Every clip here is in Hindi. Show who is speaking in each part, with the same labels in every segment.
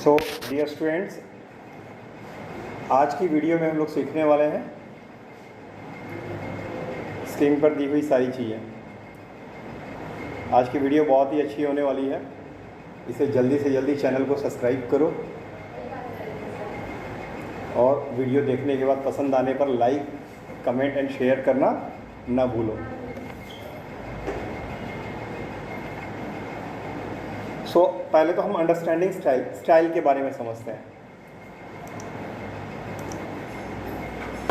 Speaker 1: सो डियर स्टूडेंट्स, आज की वीडियो में हम लोग सीखने वाले हैं स्क्रीन पर दी हुई सारी चीज़ें। आज की वीडियो बहुत ही अच्छी होने वाली है। इसे जल्दी से जल्दी चैनल को सब्सक्राइब करो और वीडियो देखने के बाद पसंद आने पर लाइक, कमेंट एंड शेयर करना ना भूलो। सो पहले तो हम अंडरस्टैंडिंग स्टाइल के बारे में समझते हैं।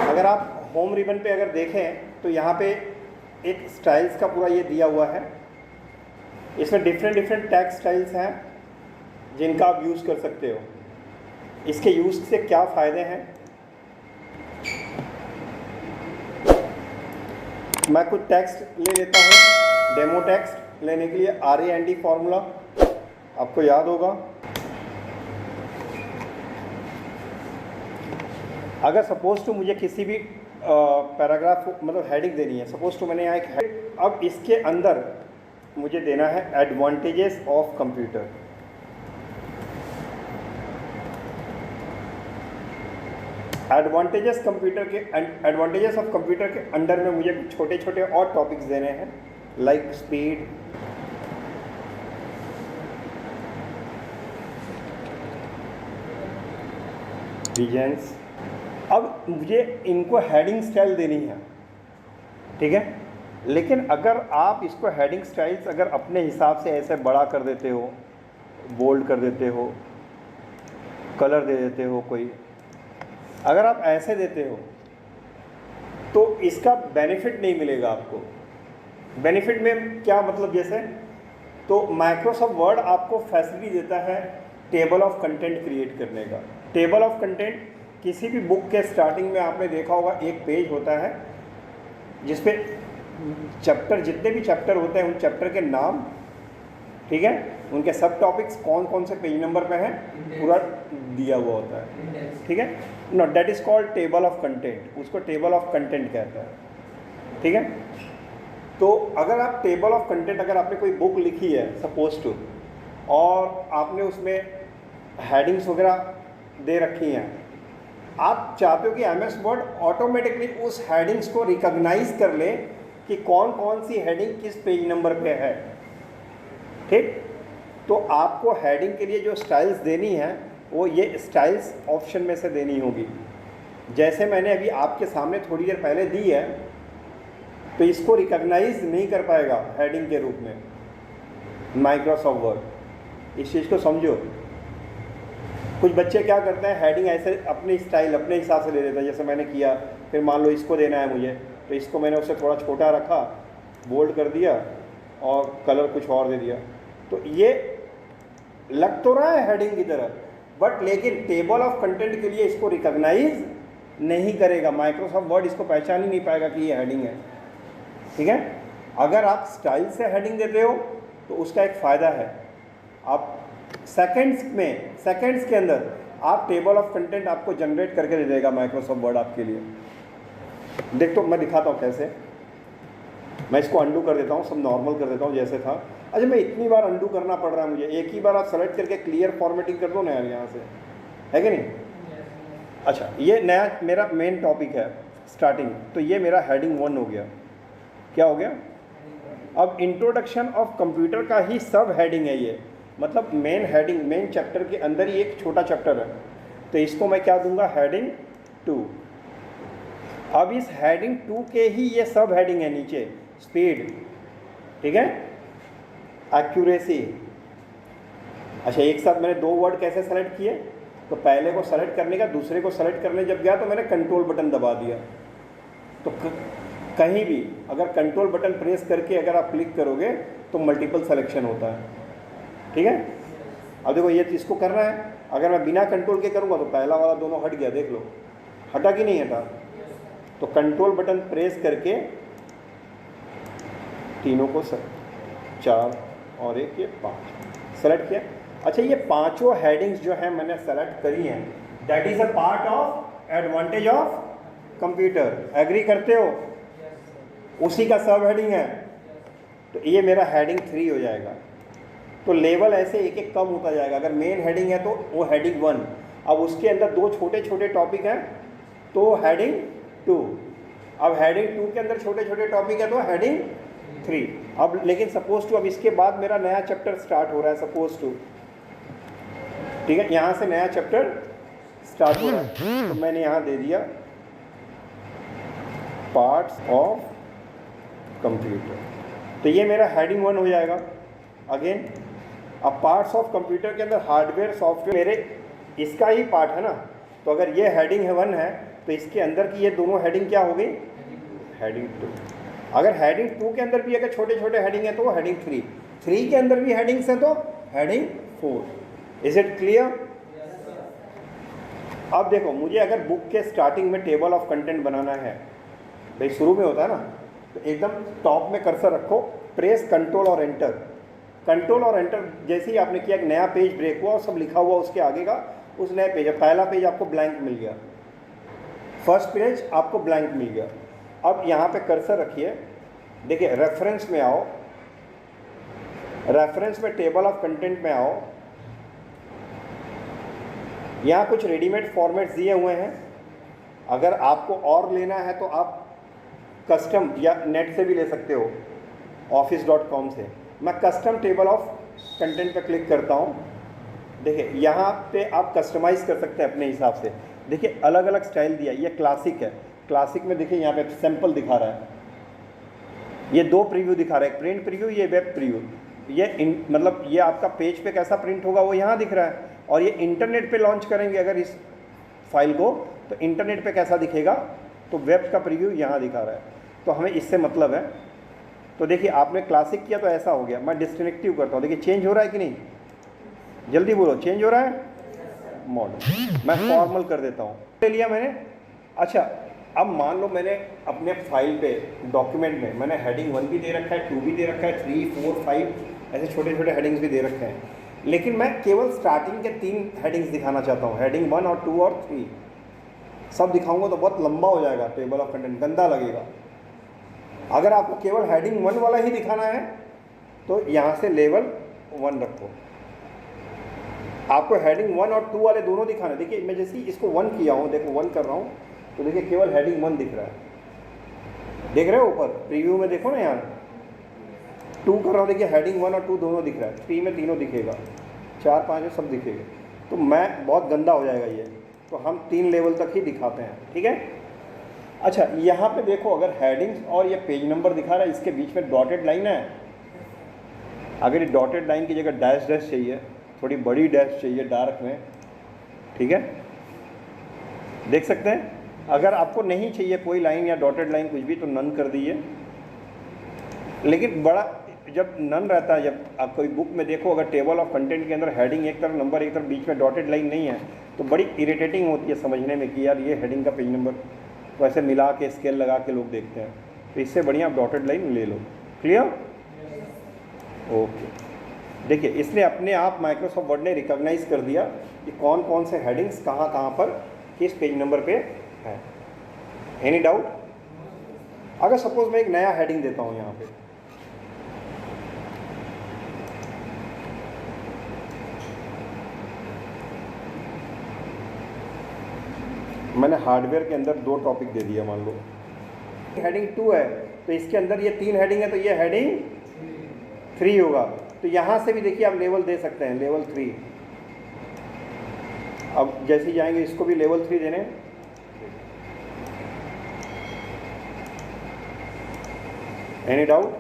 Speaker 1: अगर आप होम रिबन पे अगर देखें तो यहाँ पे एक स्टाइल्स का पूरा ये दिया हुआ है। इसमें डिफरेंट टैग स्टाइल्स हैं जिनका आप यूज़ कर सकते हो। इसके यूज़ से क्या फ़ायदे हैं, मैं कुछ टेक्स्ट ले लेता हूँ। डेमो टेक्स्ट लेने के लिए RAND फॉर्मूला आपको याद होगा। अगर सपोज टू मुझे किसी भी पैराग्राफ मतलब हेडिंग देनी है, सपोज टू मैंने यहाँ एक अब इसके अंदर मुझे देना है advantages of computer. Advantages of computer के अंडर में मुझे छोटे छोटे और टॉपिक्स देने हैं, लाइक स्पीड, रीजन्स। अब मुझे इनको हेडिंग स्टाइल देनी है, ठीक है। लेकिन अगर आप इसको हेडिंग स्टाइल्स अगर अपने हिसाब से ऐसे बड़ा कर देते हो, बोल्ड कर देते हो, कलर दे देते हो कोई, अगर आप ऐसे देते हो तो इसका बेनिफिट नहीं मिलेगा आपको। बेनिफिट में क्या मतलब, जैसे तो माइक्रोसॉफ्ट वर्ड आपको फैसिलिटी देता है टेबल ऑफ कंटेंट क्रिएट करने का। टेबल ऑफ कंटेंट किसी भी बुक के स्टार्टिंग में आपने देखा होगा, एक पेज होता है जिसपे चैप्टर, जितने भी चैप्टर होते हैं उन चैप्टर के नाम, ठीक है, उनके सब टॉपिक्स कौन कौन से पेज नंबर पे हैं पूरा दिया हुआ होता है, ठीक है। No, that is called table of content. उसको टेबल ऑफ कंटेंट कहता है, ठीक है। तो अगर आप टेबल ऑफ कंटेंट, अगर आपने कोई बुक लिखी है सपोज टू, और आपने उसमें हेडिंग्स वगैरह दे रखी हैं, आप चाहते हो कि MS वर्ड ऑटोमेटिकली उस हेडिंग्स को रिकॉग्नाइज कर ले कि कौन कौन सी हेडिंग किस पेज नंबर पे है, ठीक। तो आपको हेडिंग के लिए जो स्टाइल्स देनी है वो ये स्टाइल्स ऑप्शन में से देनी होगी। जैसे मैंने अभी आपके सामने थोड़ी देर पहले दी है, तो इसको रिकॉग्नाइज नहीं कर पाएगा हेडिंग के रूप में माइक्रोसॉफ्ट वर्ड। इस चीज़ को समझो। कुछ बच्चे क्या करते हैं, हेडिंग ऐसे अपनी स्टाइल अपने हिसाब से ले लेते हैं, जैसे मैंने किया। फिर मान लो इसको देना है मुझे, तो इसको मैंने उससे थोड़ा छोटा रखा, बोल्ड कर दिया और कलर कुछ और दे दिया। तो ये लग तो रहा है हेडिंग की तरह, बट लेकिन टेबल ऑफ कंटेंट के लिए इसको रिकॉग्नाइज नहीं करेगा। माइक्रोसॉफ्ट वर्ड इसको पहचान ही नहीं पाएगा कि ये हेडिंग है, ठीक है। अगर आप स्टाइल से हेडिंग देते हो तो उसका एक फ़ायदा है, आप सेकंड्स के अंदर आप टेबल ऑफ कंटेंट आपको जनरेट करके दे देगा माइक्रोसॉफ्ट वर्ड आपके लिए। देख, तो मैं दिखाता हूँ कैसे। मैं इसको अंडू कर देता हूँ, सब नॉर्मल कर देता हूँ जैसे था। अच्छा, मैं इतनी बार अंडू करना पड़ रहा है मुझे, एक ही बार आप सेलेक्ट करके क्लियर फॉर्मेटिंग कर दो ना यार, यहाँ से, है कि नहीं। अच्छा, ये नया मेरा मेन टॉपिक है स्टार्टिंग, तो ये मेरा हेडिंग 1 हो गया। क्या हो गया? अब इंट्रोडक्शन ऑफ कंप्यूटर का ही सब हेडिंग है ये, मतलब मेन हेडिंग, मेन चैप्टर के अंदर ही एक छोटा चैप्टर है। तो इसको मैं क्या दूंगा, हेडिंग 2। अब इस हेडिंग 2 के ही ये सब हेडिंग है नीचे, स्पीड, ठीक है, एक्यूरेसी। अच्छा, एक साथ मैंने 2 वर्ड कैसे सेलेक्ट किए, तो पहले को सेलेक्ट करने का, दूसरे को सेलेक्ट करने जब गया तो मैंने कंट्रोल बटन दबा दिया। तो कहीं भी अगर कंट्रोल बटन प्रेस करके अगर आप क्लिक करोगे तो मल्टीपल सेलेक्शन होता है, ठीक है। अब देखो, ये इसको करना है, अगर मैं बिना कंट्रोल के करूँगा तो पहला वाला दोनों हट गया, देख लो हटा कि नहीं हटा। तो कंट्रोल बटन प्रेस करके तीनों को 4 और 1, ये 5 सेलेक्ट किया। अच्छा, ये पांचों हेडिंग्स जो है मैंने सेलेक्ट करी हैं, that is a part of advantage of computer. Agree करते हो? उसी का सब हेडिंग है। तो ये मेरा हेडिंग 3 हो जाएगा। तो लेवल ऐसे एक एक कम होता जाएगा। अगर मेन हेडिंग है तो वो हेडिंग 1, अब उसके अंदर दो छोटे छोटे टॉपिक हैं तो हेडिंग 2, अब हेडिंग 2 के अंदर छोटे छोटे टॉपिक है तो हेडिंग 3। अब लेकिन सपोज टू अब इसके बाद मेरा नया चैप्टर स्टार्ट हो रहा है, सपोज टू, ठीक है, यहाँ से नया चैप्टर स्टार्ट हो रहा है, तो मैंने यहाँ दे दिया पार्ट्स ऑफ कंप्यूटर, तो ये मेरा हेडिंग 1 हो जाएगा। अगेन अब पार्ट्स ऑफ कंप्यूटर के अंदर हार्डवेयर सॉफ्टवेयर मेरे इसका ही पार्ट है ना, तो अगर ये हेडिंग 1 है तो इसके अंदर की ये दोनों हेडिंग क्या हो गई, हेडिंग 2। अगर हेडिंग 2 के अंदर भी अगर छोटे छोटे हेडिंग है तो वो हेडिंग 3, 3 के अंदर भी हेडिंग्स हैं तो हेडिंग 4। Is it clear? अब देखो, मुझे अगर बुक के स्टार्टिंग में टेबल ऑफ कंटेंट बनाना है, भाई शुरू में होता है ना, तो एकदम टॉप में कर्सर रखो, प्रेस कंट्रोल और एंटर, कंट्रोल और एंटर जैसे ही आपने किया एक नया पेज ब्रेक हुआ और सब लिखा हुआ उसके आगे का, उस नए पेज, पहला पेज आपको ब्लैंक मिल गया, फर्स्ट पेज आपको ब्लैंक मिल गया। अब यहाँ पे कर्सर रखिए, देखिए रेफरेंस में आओ, रेफरेंस में टेबल ऑफ कंटेंट में आओ, यहाँ कुछ रेडीमेड फॉर्मेट्स दिए हुए हैं, अगर आपको और लेना है तो आप कस्टम या नेट से भी ले सकते हो, office.com से। मैं कस्टम टेबल ऑफ कंटेंट पर क्लिक करता हूँ, देखिए यहाँ पे आप कस्टमाइज़ कर सकते हैं अपने हिसाब से। देखिए अलग अलग स्टाइल दिया, ये क्लासिक है, क्लासिक में देखिए यहाँ पे सैंपल दिखा रहा है, ये 2 प्रीव्यू दिखा रहा है, प्रिंट प्रीव्यू, ये वेब प्रीव्यू, ये मतलब ये आपका पेज पे कैसा प्रिंट होगा वो यहाँ दिख रहा है, और ये इंटरनेट पे लॉन्च करेंगे अगर इस फाइल को तो इंटरनेट पे कैसा दिखेगा, तो वेब का प्रीव्यू यहाँ दिखा रहा है, तो हमें इससे मतलब है। तो देखिए आपने क्लासिक किया तो ऐसा हो गया, मैं डिस्क्रिप्टिव करता हूँ, देखिए चेंज हो रहा है कि नहीं, जल्दी बोलो, चेंज हो रहा है, मॉडल, मैं फॉर्मल कर देता हूँ, ले लिया मैंने। अच्छा अब मान लो मैंने अपने फाइल पे डॉक्यूमेंट में मैंने हेडिंग 1 भी दे रखा है, 2 भी दे रखा है, 3, 4, 5 ऐसे छोटे छोटे हेडिंग्स भी दे रखे हैं, लेकिन मैं केवल स्टार्टिंग के 3 हेडिंग्स दिखाना चाहता हूँ, हेडिंग 1 और 2 और 3 सब दिखाऊंगा तो बहुत लंबा हो जाएगा टेबल ऑफ कंटेंट, गंदा लगेगा। अगर आपको केवल हेडिंग 1 वाला ही दिखाना है तो यहाँ से लेवल 1 रखो, आपको हेडिंग 1 और 2 वाले दोनों दिखाना है। देखिए मैं जैसे इसको 1 किया हूँ, देखो 1 कर रहा हूँ तो देखिए केवल हेडिंग 1 दिख रहा है, देख रहे हो ऊपर प्रीव्यू में, देखो ना यहाँ 2 कर रहा हूँ, देखिए हेडिंग 1 और 2 दोनों दिख रहा है, 3 में तीनों दिखेगा, 4, 5 में सब दिखेगा, तो मैं बहुत गंदा हो जाएगा ये, तो हम 3 लेवल तक ही दिखाते हैं, ठीक है। अच्छा यहाँ पे देखो, अगर हेडिंग्स और ये पेज नंबर दिखा रहा है, इसके बीच में डॉटेड लाइन है, अगर ये डॉटेड लाइन की जगह डैश डैश चाहिए, थोड़ी बड़ी डैश चाहिए डार्क में, ठीक है, देख सकते हैं। अगर आपको नहीं चाहिए कोई लाइन या डॉटेड लाइन कुछ भी तो नन कर दीजिए, लेकिन बड़ा जब नन रहता है, जब आप कोई बुक में देखो अगर टेबल ऑफ कंटेंट के अंदर हेडिंग एक तरफ, नंबर एक तरफ, बीच में डॉटेड लाइन नहीं है तो बड़ी इरिटेटिंग होती है समझने में कि यार ये हेडिंग का पेज नंबर, तो ऐसे मिला के स्केल लगा के लोग देखते हैं, तो इससे बढ़िया आप डॉटेड लाइन ले लो। क्लियर? ओके, देखिए इसने अपने आप माइक्रोसॉफ्ट वर्ड ने रिकॉग्नाइज कर दिया कि कौन कौन से हेडिंग्स कहाँ कहाँ पर किस पेज नंबर पे है। Any doubt? अगर सपोज मैं एक नया हेडिंग देता हूँ यहाँ पे, मैंने हार्डवेयर के अंदर 2 टॉपिक दे दिया, मान लो हेडिंग 2 है तो इसके अंदर ये 3 हेडिंग है तो ये हेडिंग 3 होगा, तो यहाँ से भी देखिए आप लेवल दे सकते हैं, लेवल 3। अब जैसे जाएंगे इसको भी लेवल 3 देने, एनी डाउट?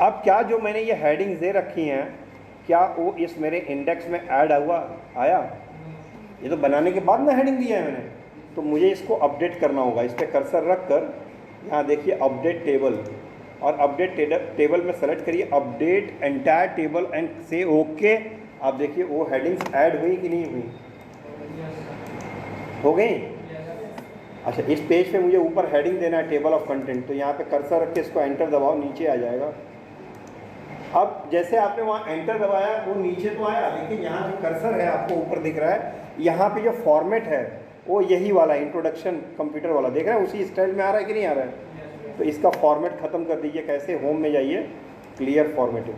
Speaker 1: अब क्या जो मैंने ये हेडिंग्स दे रखी हैं क्या वो इस मेरे इंडेक्स में ऐड आया? ये तो बनाने के बाद ना हेडिंग दिया है मैंने, तो मुझे इसको अपडेट करना होगा। इस पर कर्सर रख कर यहाँ देखिए अपडेट टेबल, और अपडेट टेबल में सेलेक्ट करिए अपडेट एंटायर टेबल एंड से ओके। आप देखिए वो हेडिंग्स ऐड हुई कि नहीं हुई, हो गई? अच्छा इस पेज पे मुझे ऊपर हेडिंग देना है टेबल ऑफ कंटेंट, तो यहाँ पे कर्सर रख के इसको एंटर दबाओ, नीचे आ जाएगा। अब जैसे आपने वहाँ एंटर दबाया वो नीचे तो आया, लेकिन यहाँ जो कर्सर है आपको ऊपर दिख रहा है, यहाँ पे जो फॉर्मेट है वो यही वाला इंट्रोडक्शन कंप्यूटर वाला, देख रहे हैं उसी स्टाइल में आ रहा है कि नहीं आ रहा है? तो इसका फॉर्मेट ख़त्म कर दीजिए। कैसे? होम में जाइए, क्लियर फॉर्मेटिंग,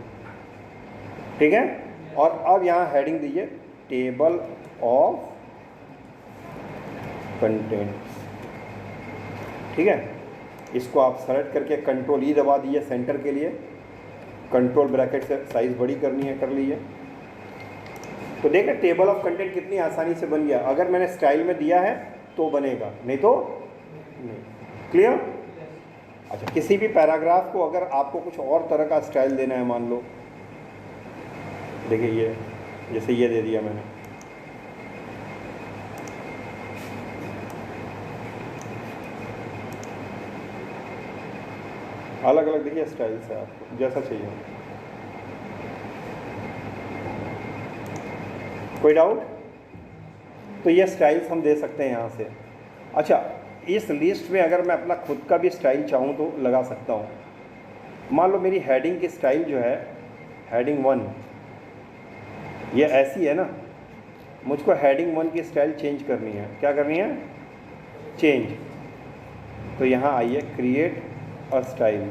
Speaker 1: ठीक है। और अब यहाँ हेडिंग दीजिए टेबल ऑफ कंटेंट्स, ठीक है। इसको आप सेलेक्ट करके कंट्रोल ई दबा दीजिए सेंटर के लिए, कंट्रोल ब्रैकेट से साइज़ बड़ी करनी है कर लीजिए। तो देखिए टेबल ऑफ कंटेंट कितनी आसानी से बन गया। अगर मैंने स्टाइल में दिया है तो बनेगा, नहीं तो नहीं। क्लियर? अच्छा, किसी भी पैराग्राफ को अगर आपको कुछ और तरह का स्टाइल देना है, मान लो देखिए ये जैसे ये दे दिया मैंने, अलग अलग देखिए स्टाइल से आपको जैसा चाहिए। कोई डाउट? तो ये स्टाइल्स हम दे सकते हैं यहाँ से। अच्छा, इस लिस्ट में अगर मैं अपना खुद का भी स्टाइल चाहूँ तो लगा सकता हूँ। मान लो मेरी हेडिंग की स्टाइल जो है हेडिंग 1 ये ऐसी है ना, मुझको हेडिंग 1 की स्टाइल चेंज करनी है। क्या करनी है? चेंज। तो यहाँ आइए क्रिएट अ स्टाइल,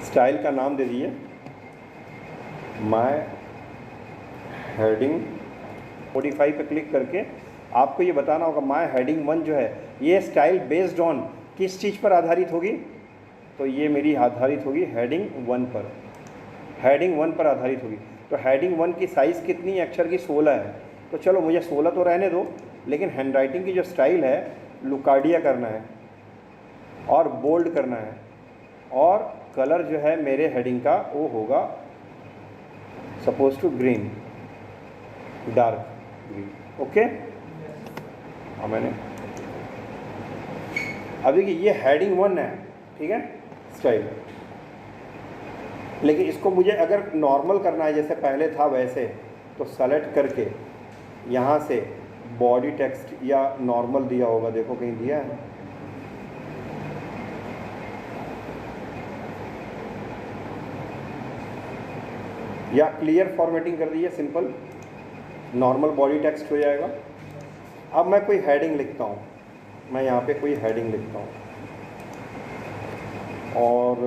Speaker 1: स्टाइल का नाम दे दीजिए माय हेडिंग। मॉडिफाई पे क्लिक करके आपको ये बताना होगा माय हेडिंग 1 जो है ये स्टाइल बेस्ड ऑन किस चीज़ पर आधारित होगी। तो ये मेरी आधारित होगी हेडिंग 1 पर, हेडिंग 1 पर आधारित होगी। तो हेडिंग 1 की साइज़ कितनी है? अक्षर की 16 है। तो चलो मुझे 16 तो रहने दो, लेकिन हैंडराइटिंग की जो स्टाइल है लुकार्डिया करना है और बोल्ड करना है, और कलर जो है मेरे हेडिंग का वो होगा suppose to green, dark green. Okay, हाँ मैंने अब देखिए ये हेडिंग 1 है, ठीक है स्टाइल। लेकिन इसको मुझे अगर नॉर्मल करना है जैसे पहले था वैसे, तो सेलेक्ट करके यहाँ से बॉडी टेक्स्ट या नॉर्मल दिया होगा, देखो कहीं दिया है, या क्लियर फॉर्मेटिंग कर दीजिए, सिंपल नॉर्मल बॉडी टेक्स्ट हो जाएगा। अब मैं कोई हेडिंग लिखता हूँ, मैं यहाँ पे कोई हेडिंग लिखता हूँ और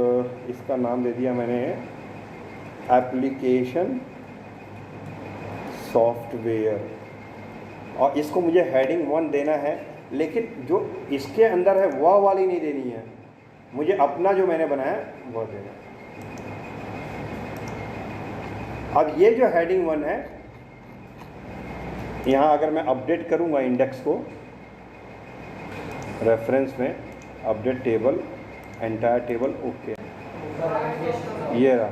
Speaker 1: इसका नाम दे दिया मैंने एप्लीकेशन सॉफ्टवेयर, और इसको मुझे हेडिंग 1 देना है, लेकिन जो इसके अंदर है वह वाली नहीं देनी है, मुझे अपना जो मैंने बनाया वह देना है। अब ये जो हेडिंग 1 है, यहाँ अगर मैं अपडेट करूँगा इंडेक्स को, रेफरेंस में update table, entire table, okay ये रहा,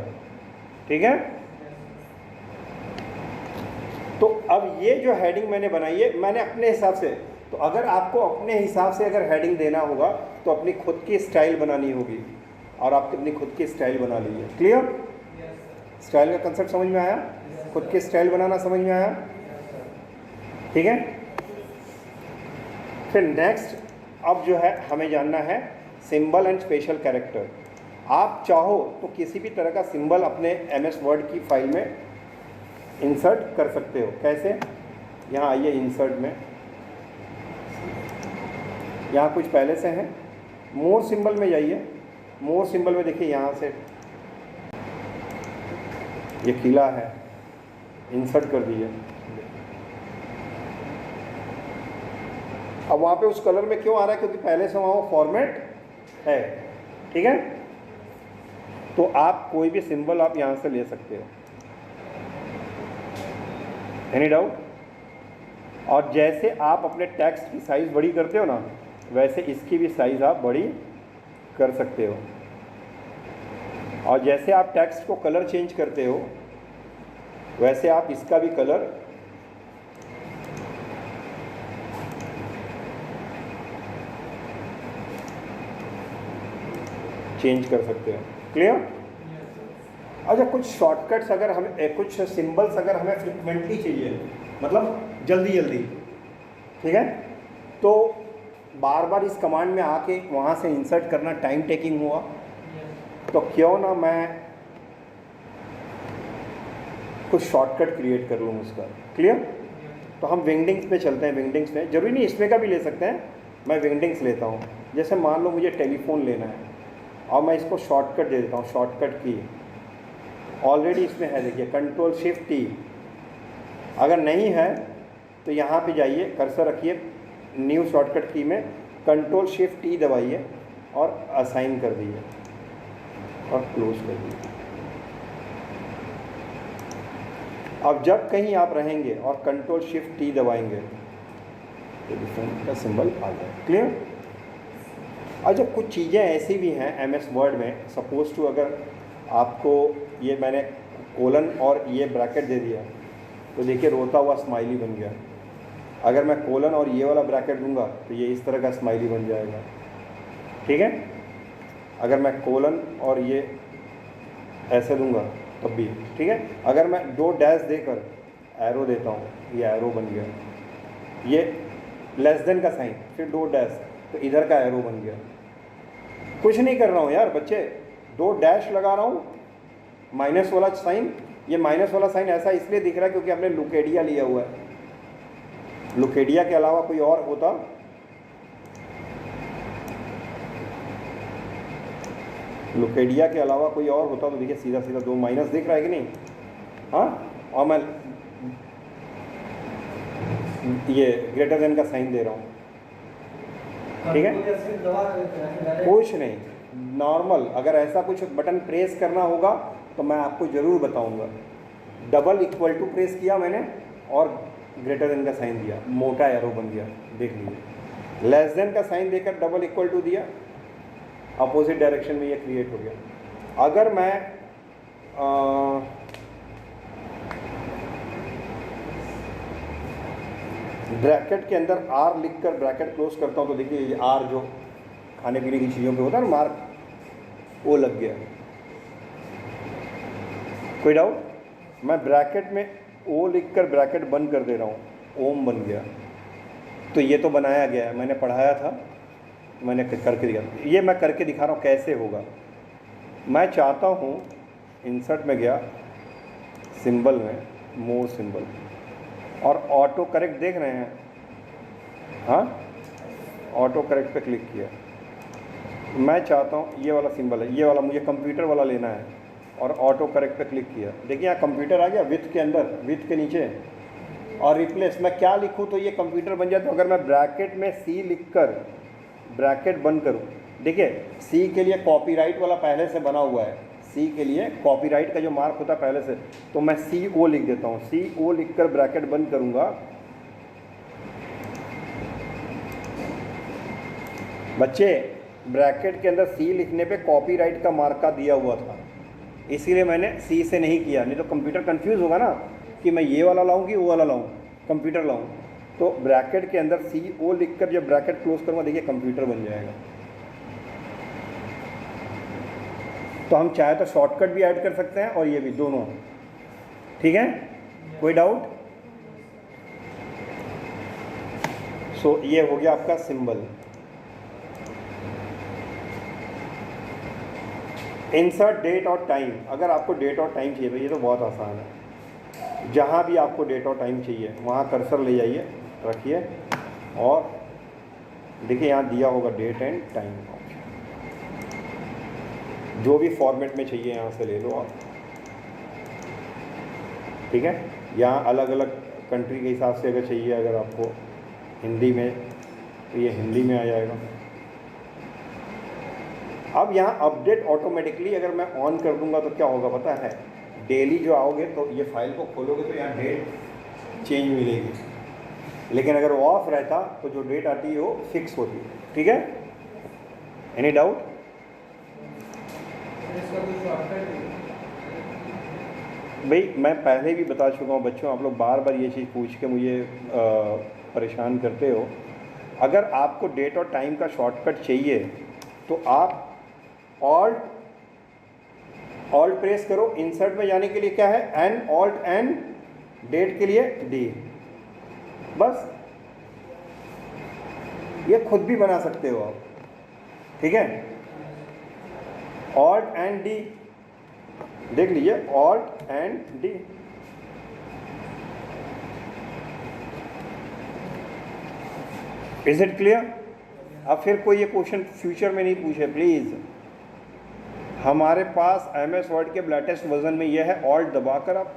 Speaker 1: ठीक है। तो अब ये जो हेडिंग मैंने बनाई है मैंने अपने हिसाब से, तो अगर आपको अपने हिसाब से अगर हेडिंग देना होगा तो अपनी खुद की स्टाइल बनानी होगी, और आपकी अपनी खुद की स्टाइल बना लीजिए। क्लियर? स्टाइल का कंसेप्ट समझ में आया? खुद की स्टाइल बनाना समझ में आया? ठीक है। फिर नेक्स्ट अब जो है हमें जानना है सिंबल एंड स्पेशल कैरेक्टर। आप चाहो तो किसी भी तरह का सिंबल अपने MS वर्ड की फाइल में इंसर्ट कर सकते हो। कैसे? यहाँ आइए इंसर्ट में, यहाँ कुछ पहले से हैं, मोर सिंबल में जाइए, मोर सिंबल में देखिए यहाँ से ये किला है, इंसर्ट कर दीजिए। अब वहाँ पे उस कलर में क्यों आ रहा है? क्योंकि पहले से वहाँ वो फॉर्मेट है, ठीक है। तो आप कोई भी सिंबल आप यहाँ से ले सकते हो, एनी डाउट? और जैसे आप अपने टेक्स्ट की साइज़ बड़ी करते हो ना, वैसे इसकी भी साइज़ आप बड़ी कर सकते हो। और जैसे आप टेक्स्ट को कलर चेंज करते हो, वैसे आप इसका भी कलर चेंज कर सकते हो। क्लियर? अच्छा, कुछ शॉर्टकट्स अगर हमें, कुछ सिंबल्स अगर हमें फ्रिक्वेंटली चाहिए, मतलब जल्दी जल्दी, ठीक है, तो बार बार इस कमांड में आके वहाँ से इंसर्ट करना टाइम टेकिंग हुआ, तो क्यों ना मैं कुछ शॉर्टकट क्रिएट कर लूँ उसका। क्लियर? तो हम विंगडिंग्स पे चलते हैं। विंगडिंग्स में जरूरी नहीं इसमें का भी ले सकते हैं, मैं विंगडिंग्स लेता हूँ। जैसे मान लो मुझे टेलीफोन लेना है और मैं इसको शॉर्टकट दे देता हूँ, शॉर्टकट की ऑलरेडी इसमें है, देखिए कंट्रोल शिफ्ट टी। अगर नहीं है तो यहाँ पे जाइए, कर्सर रखिए न्यू शॉर्टकट की में, कंट्रोल शिफ्ट टी दबाइए और असाइन कर दीजिए और क्लोज कर दीजिए। अब जब कहीं आप रहेंगे और कंट्रोल शिफ्ट टी दबाएंगे तो डिफरेंट का सिंबल आ जाए। क्लियर? अच्छा, कुछ चीज़ें ऐसी भी हैं एमएस वर्ड में, सपोज टू अगर आपको ये मैंने कोलन और ये ब्रैकेट दे दिया तो देखिए रोता हुआ स्माइली बन गया। अगर मैं कोलन और ये वाला ब्रैकेट दूंगा तो ये इस तरह का स्माइली बन जाएगा। ठीक है? अगर मैं कोलन और ये ऐसे दूंगा तब भी ठीक है। अगर मैं 2 डैश देकर एरो देता हूँ, ये एरो बन गया। ये लेस देन का साइन, फिर 2 डैश, तो इधर का एरो बन गया। कुछ नहीं कर रहा हूँ यार बच्चे, 2 डैश लगा रहा हूँ, माइनस वाला साइन। ये माइनस वाला साइन ऐसा इसलिए दिख रहा है क्योंकि हमने लुकेडिया लिया हुआ है। लुकेडिया के अलावा कोई और होता, लुकेडिया के अलावा कोई और होता तो देखिए सीधा सीधा 2 माइनस दिख रहा है कि नहीं? हाँ, और मैं ये ग्रेटर देन का साइन दे रहा हूँ। ठीक है, कुछ नहीं, नॉर्मल। अगर ऐसा कुछ बटन प्रेस करना होगा तो मैं आपको ज़रूर बताऊंगा। डबल इक्वल टू प्रेस किया मैंने और ग्रेटर देन का साइन दिया, मोटा एरो बन गया, देख लीजिए। लेस देन का साइन देकर डबल इक्वल टू दिया, अपोजिट डायरेक्शन में ये क्रिएट हो गया। अगर मैं ब्रैकेट के अंदर आर लिखकर ब्रैकेट क्लोज करता हूँ तो देखिए ये आर जो खाने पीने की चीज़ों पे होता है ना मार्क, वो लग गया। कोई डाउट? मैं ब्रैकेट में ओ लिखकर ब्रैकेट बंद कर दे रहा हूँ, ओम बन गया। तो ये तो बनाया गया है, मैंने पढ़ाया था, मैंने करके दिखा। ये मैं करके दिखा रहा हूँ कैसे होगा। मैं चाहता हूँ, इंसर्ट में गया, सिंबल में, मोर सिंबल, और ऑटो करेक्ट देख रहे हैं? हाँ, ऑटो करेक्ट पे क्लिक किया। मैं चाहता हूँ ये वाला सिंबल है, ये वाला मुझे कंप्यूटर वाला लेना है, और ऑटो करेक्ट पे क्लिक किया। देखिए यहाँ कंप्यूटर आ गया, विथ के अंदर, विथ के नीचे, और रिप्लेस मैं क्या लिखूँ तो ये कंप्यूटर बन जाए। तो अगर मैं ब्रैकेट में सी लिखकर ब्रैकेट बंद करूँ, देखिए सी के लिए कॉपीराइट वाला पहले से बना हुआ है, सी के लिए कॉपीराइट का जो मार्क होता है पहले से, तो मैं सी ओ लिख देता हूँ। सी ओ लिखकर ब्रैकेट बंद करूँगा। बच्चे, ब्रैकेट के अंदर सी लिखने पे कॉपीराइट का मार्क का दिया हुआ था, इसीलिए मैंने सी से नहीं किया, नहीं तो कंप्यूटर कंफ्यूज होगा ना कि मैं ये वाला लाऊं कि वो वाला लाऊं, कंप्यूटर लाऊं। तो ब्रैकेट के अंदर सी ओ लिखकर जब ब्रैकेट क्लोज करूँगा, देखिए कंप्यूटर बन जाएगा। तो हम चाहे तो शॉर्टकट भी ऐड कर सकते हैं और ये भी, दोनों। ठीक है, कोई डाउट? सो ये हो गया आपका सिंबल। इंसर्ट डेट और टाइम। अगर आपको डेट और टाइम चाहिए तो ये तो बहुत आसान है। जहाँ भी आपको डेट और टाइम चाहिए वहाँ कर्सर ले जाइए, रखिए, और देखिए यहाँ दिया होगा डेट एंड टाइम। जो भी फॉर्मेट में चाहिए यहाँ से ले लो आप। ठीक है, यहाँ अलग अलग कंट्री के हिसाब से अगर चाहिए, अगर आपको हिंदी में तो ये हिंदी में आ जाएगा। अब यहाँ अपडेट ऑटोमेटिकली अगर मैं ऑन कर दूंगा तो क्या होगा पता है? डेली जो आओगे तो ये फाइल को खोलोगे तो यहाँ डेट चेंज मिलेगी, लेकिन अगर वो ऑफ रहता तो जो डेट आती है वो फिक्स होती। ठीक है, एनी डाउट? भाई मैं पहले भी बता चुका हूँ बच्चों, आप लोग बार बार ये चीज़ पूछ के मुझे परेशान करते हो। अगर आपको डेट और टाइम का शॉर्टकट चाहिए तो आप ऑल्ट प्रेस करो। इंसर्ट में जाने के लिए क्या है? एन, ऑल्ट एन, डेट के लिए डी। बस ये खुद भी बना सकते हो आप। ठीक है, ऑल्ट एंड डी, देख लीजिए, alt and D. Is it clear? अब फिर कोई ये क्वेश्चन फ्यूचर में नहीं पूछे प्लीज। हमारे पास MS वर्ड के लेटेस्ट वर्जन में यह है, ऑल्ट दबाकर आप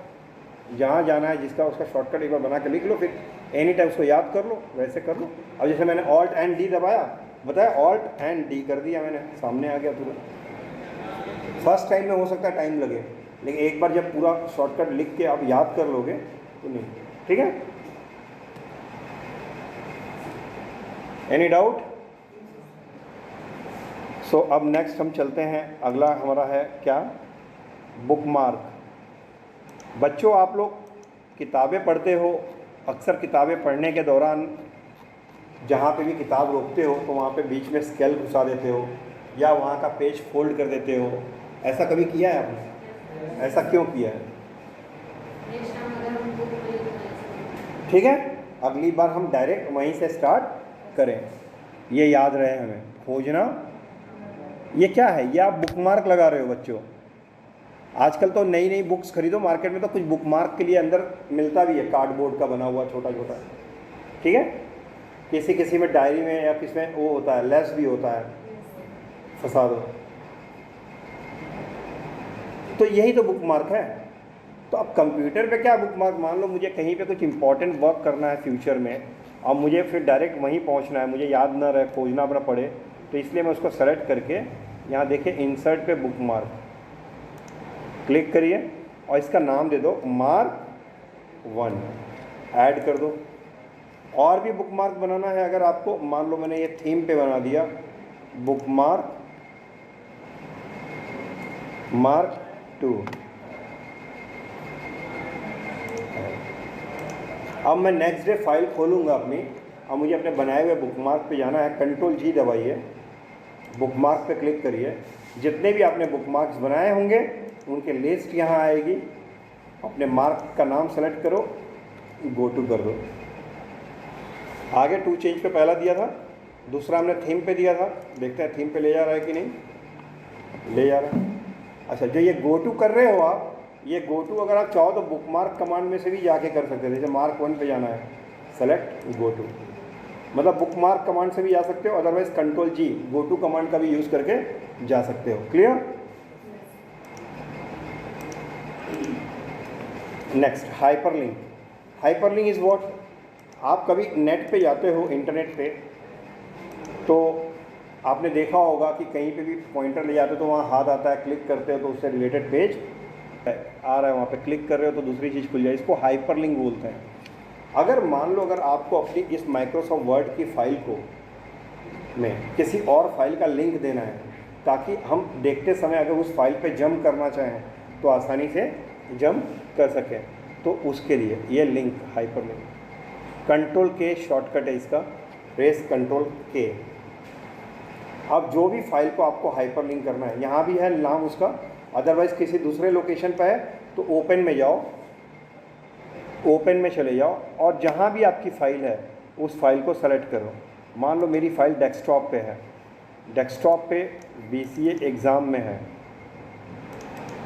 Speaker 1: जहाँ जाना है जिसका उसका शॉर्टकट एक बार बना के लिख लो, फिर एनी टाइम उसको याद कर लो, वैसे कर लो। अब जैसे मैंने ऑल्ट एंड डी दबाया, बताया ऑल्ट एंड डी कर दिया मैंने, सामने आ गया तुरंत। फर्स्ट टाइम में हो सकता है टाइम लगे, लेकिन एक बार जब पूरा शॉर्टकट लिख के आप याद कर लोगे तो नहीं। ठीक है, एनी डाउट? सो अब नेक्स्ट हम चलते हैं, अगला हमारा है क्या, बुकमार्क। बच्चों आप लोग किताबें पढ़ते हो, अक्सर किताबें पढ़ने के दौरान जहाँ पे भी किताब रोकते हो तो वहाँ पे बीच में स्केल घुसा देते हो या वहाँ का पेज फोल्ड कर देते हो, ऐसा कभी किया है आपने? ऐसा क्यों किया है? ठीक है, अगली बार हम डायरेक्ट वहीं से स्टार्ट करें, ये याद रहे हमें खोजना। ये क्या है, ये आप बुकमार्क लगा रहे हो बच्चों। आजकल तो नई नई बुक्स खरीदो मार्केट में, तो कुछ बुकमार्क के लिए अंदर मिलता भी है, कार्डबोर्ड का बना हुआ छोटा छोटा। ठीक है, किसी किसी में डायरी में या किसी में वो होता है, लेस भी होता है, फंसा दो। तो यही तो बुकमार्क है। तो अब कंप्यूटर पे क्या बुकमार्क, मान लो मुझे कहीं पे कुछ इंपॉर्टेंट वर्क करना है फ्यूचर में, और मुझे फिर डायरेक्ट वहीं पहुंचना है, मुझे याद ना रहे, खोजना ना पड़े, तो इसलिए मैं उसको सेलेक्ट करके यहाँ देखिए इंसर्ट पे बुकमार्क क्लिक करिए और इसका नाम दे दो मार्क 1, ऐड कर दो। और भी बुकमार्क बनाना है अगर आपको, मान लो मैंने ये थीम पे बना दिया बुकमार्क मार्क 2। अब मैं नेक्स्ट डे फाइल खोलूँगा अपनी, अब मुझे अपने बनाए हुए बुकमार्क पे जाना है, कंट्रोल जी दबाइए, बुकमार्क पे क्लिक करिए, जितने भी आपने बुकमार्क्स बनाए होंगे उनके लिस्ट यहाँ आएगी, अपने मार्क का नाम सेलेक्ट करो, गो टू कर दो। आगे टू चेंज पे पहला दिया था, दूसरा हमने थीम पे दिया था, देखते हैं थीम पे ले जा रहा है कि नहीं ले जा रहा है। अच्छा, जो ये गो टू कर रहे हो आप, ये गो टू अगर आप चाहो तो बुकमार्क कमांड में से भी जाके कर सकते हैं। जैसे मार्क 1 पे जाना है, सेलेक्ट गो टू, मतलब बुकमार्क कमांड से भी जा सकते हो, otherwise control G go to command का भी यूज़ करके जा सकते हो। Clear? Next hyperlink. Hyperlink is what, आप कभी नेट पे जाते हो, इंटरनेट पे, तो आपने देखा होगा कि कहीं पे भी पॉइंटर ले जाते हो तो वहाँ हाथ आता है, क्लिक करते हो तो उससे रिलेटेड पेज आ रहा है, वहाँ पे क्लिक कर रहे हो तो दूसरी चीज़ खुल जाए, इसको हाइपरलिंक बोलते हैं। अगर मान लो अगर आपको अपनी इस माइक्रोसॉफ्ट वर्ड की फाइल को में किसी और फाइल का लिंक देना है, ताकि हम देखते समय अगर उस फाइल पे जंप करना चाहें तो आसानी से जंप कर सकें, तो उसके लिए ये लिंक हाइपरलिंक, कंट्रोल के शॉर्टकट है इसका, प्रेस कंट्रोल के। अब जो भी फाइल को आपको हाइपरलिंक करना है, यहाँ भी है नाम उसका, अदरवाइज़ किसी दूसरे लोकेशन पर है तो ओपन में जाओ, ओपन में चले जाओ और जहाँ भी आपकी फ़ाइल है उस फाइल को सेलेक्ट करो। मान लो मेरी फ़ाइल डेस्कटॉप पे है, डेस्कटॉप पे BCA एग्ज़ाम में है,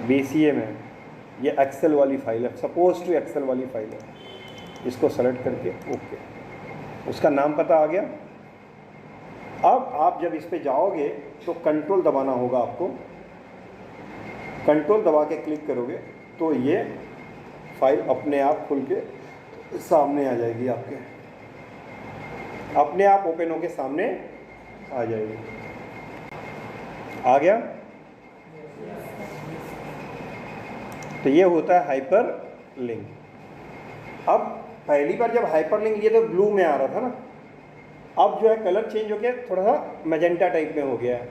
Speaker 1: BCA में ये एक्सेल वाली फ़ाइल है, सपोज टू एक्सेल वाली फ़ाइल है, इसको सेलेक्ट करके ओके, उसका नाम पता आ गया। अब आप जब इस पे जाओगे तो कंट्रोल दबाना होगा आपको, कंट्रोल दबा के क्लिक करोगे तो ये फाइल अपने आप खुल के सामने आ जाएगी, आपके अपने आप ओपन होके सामने आ जाएगी। आ गया? तो ये होता है हाइपर लिंक। अब पहली बार जब हाइपर लिंक, ये तो ब्लू में आ रहा था ना, अब जो है कलर चेंज हो गया, थोड़ा सा मैजेंटा टाइप में हो गया है।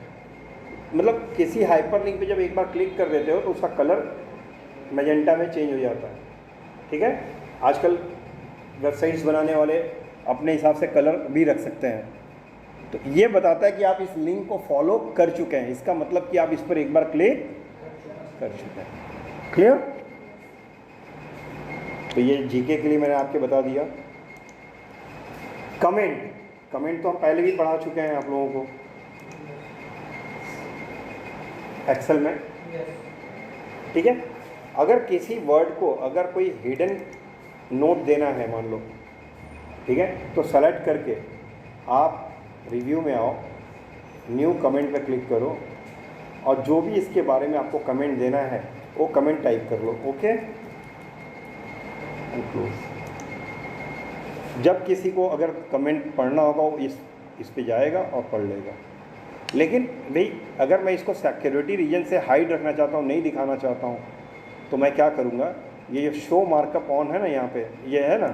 Speaker 1: मतलब किसी हाइपर लिंक पे जब एक बार क्लिक कर देते हो तो उसका कलर मैजेंटा में चेंज हो जाता है। ठीक है, आजकल वेबसाइट्स बनाने वाले अपने हिसाब से कलर भी रख सकते हैं। तो ये बताता है कि आप इस लिंक को फॉलो कर चुके हैं, इसका मतलब कि आप इस पर एक बार क्लिक कर चुके हैं। क्लियर? तो ये जीके के लिए मैंने आपके बता दिया। कमेंट, कमेंट तो हम पहले भी पढ़ा चुके हैं आप लोगों को एक्सेल में। ठीक है, अगर किसी वर्ड को अगर कोई हिडन नोट देना है मान लो, ठीक है, तो सेलेक्ट करके आप रिव्यू में आओ, न्यू कमेंट पे क्लिक करो और जो भी इसके बारे में आपको कमेंट देना है वो कमेंट टाइप कर लो। ओके, जब किसी को अगर कमेंट पढ़ना होगा वो इस पे जाएगा और पढ़ लेगा। लेकिन भाई अगर मैं इसको सिक्योरिटी रीजन से हाइड रखना चाहता हूँ, नहीं दिखाना चाहता हूँ, तो मैं क्या करूँगा, ये जो शो मार्कअप ऑन है ना यहाँ पे, ये है ना,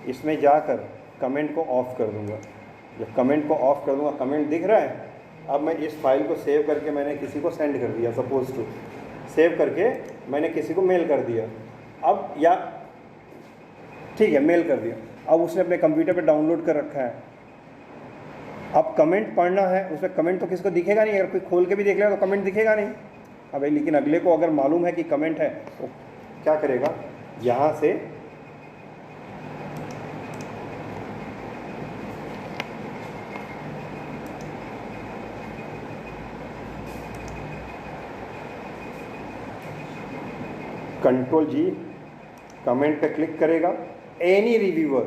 Speaker 1: इसमें जाकर कमेंट को ऑफ़ कर दूँगा। जब कमेंट को ऑफ़ कर दूँगा, कमेंट दिख रहा है। अब मैं इस फाइल को सेव करके मैंने किसी को सेंड कर दिया, सपोज टू सेव करके मैंने किसी को मेल कर दिया। अब या ठीक है, मेल कर दिया, अब उसने अपने कंप्यूटर पे डाउनलोड कर रखा है। अब कमेंट पढ़ना है, उसमें कमेंट तो किसी को दिखेगा नहीं, अगर कोई खोल के भी देख लेगा तो कमेंट दिखेगा नहीं। अब लेकिन अगले को अगर मालूम है कि कमेंट है तो क्या करेगा, यहाँ से कंट्रोल जी, कमेंट पे क्लिक करेगा, एनी रिव्यूअर,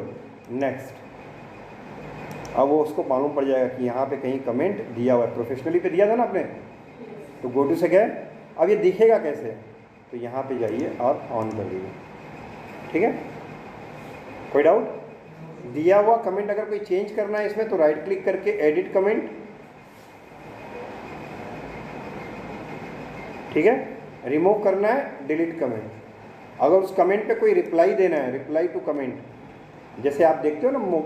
Speaker 1: नेक्स्ट। अब वो उसको मालूम पड़ जाएगा कि यहाँ पे कहीं कमेंट दिया हुआ है, प्रोफेशनली पे दिया था ना आपने, तो गो टू से गए। अब ये दिखेगा कैसे, तो यहाँ पे जाइए और ऑन कर दीजिए। ठीक है, कोई डाउट? दिया हुआ कमेंट अगर कोई चेंज करना है इसमें तो राइट क्लिक करके एडिट कमेंट, ठीक है, रिमूव करना है डिलीट कमेंट। अगर उस कमेंट पे कोई रिप्लाई देना है, रिप्लाई टू कमेंट, जैसे आप देखते हो ना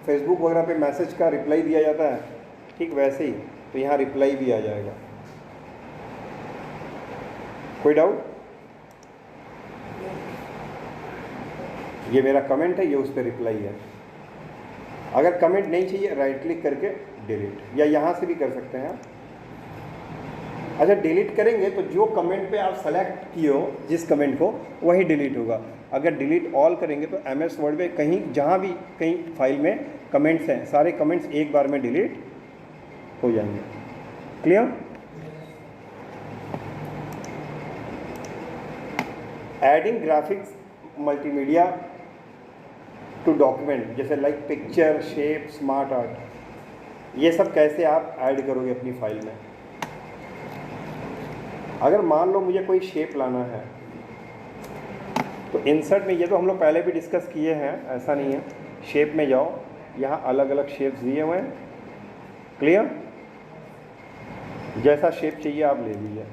Speaker 1: फेसबुक वगैरह पे मैसेज का रिप्लाई दिया जाता है, ठीक वैसे ही तो यहाँ रिप्लाई भी आ जाएगा। कोई डाउट? ये मेरा कमेंट है, ये उस पर रिप्लाई है। अगर कमेंट नहीं चाहिए राइट क्लिक करके डिलीट, या यहाँ से भी कर सकते हैं आप। अच्छा, डिलीट करेंगे तो जो कमेंट पे आप सेलेक्ट किए हो जिस कमेंट को, वही डिलीट होगा। अगर डिलीट ऑल करेंगे तो MS वर्ड में कहीं जहाँ भी कहीं फाइल में कमेंट्स हैं, सारे कमेंट्स एक बार में डिलीट हो जाएंगे। Clear? Adding graphics multimedia to document, जैसे like picture, shape, smart art, ये सब कैसे आप ऐड करोगे अपनी फाइल में। अगर मान लो मुझे कोई शेप लाना है तो इंसर्ट में, ये तो हम लोग पहले भी डिस्कस किए हैं, ऐसा नहीं है। शेप में जाओ, यहाँ अलग अलग शेप्स दिए हुए हैं। क्लियर? जैसा शेप चाहिए आप ले लीजिए।